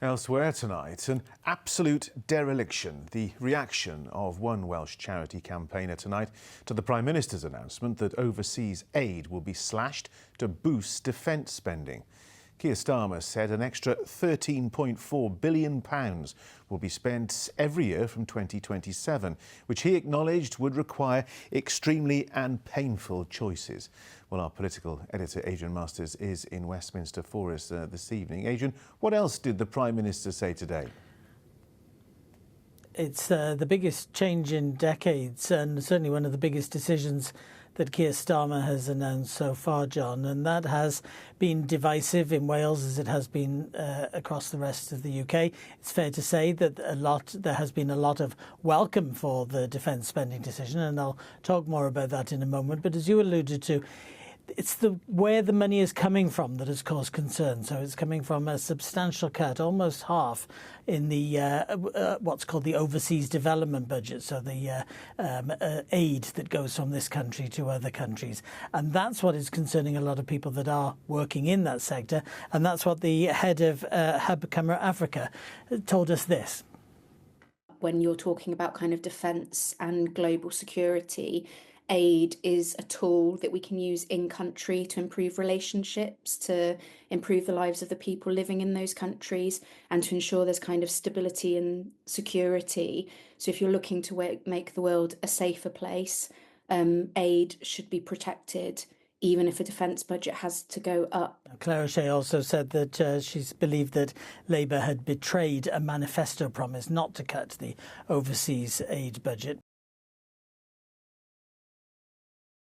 Elsewhere tonight, an absolute dereliction. The reaction of one Welsh charity campaigner tonight to the Prime Minister's announcement that overseas aid will be slashed to boost defence spending. Keir Starmer said an extra £13.4 billion will be spent every year from 2027, which he acknowledged would require extremely and painful choices. Well, our political editor, Adrian Masters, is in Westminster for us this evening. Adrian, what else did the Prime Minister say today? It's the biggest change in decades and certainly one of the biggest decisions that Keir Starmer has announced so far, John, and that has been divisive in Wales as it has been across the rest of the UK. It's fair to say that there has been a lot of welcome for the defence spending decision, and I'll talk more about that in a moment. But as you alluded to, it's where the money is coming from that has caused concern. So it's coming from a substantial cut, almost half, in the what's called the overseas development budget, so the aid that goes from this country to other countries. And that's what is concerning a lot of people that are working in that sector. And that's what the head of Hub Cymru Africa told us this. When you're talking about kind of defence and global security, aid is a tool that we can use in country to improve relationships, to improve the lives of the people living in those countries, and to ensure there's kind of stability and security. So if you're looking to make the world a safer place, aid should be protected, even if a defence budget has to go up. Claire O'Shea also said that she's believed that Labour had betrayed a manifesto promise not to cut the overseas aid budget.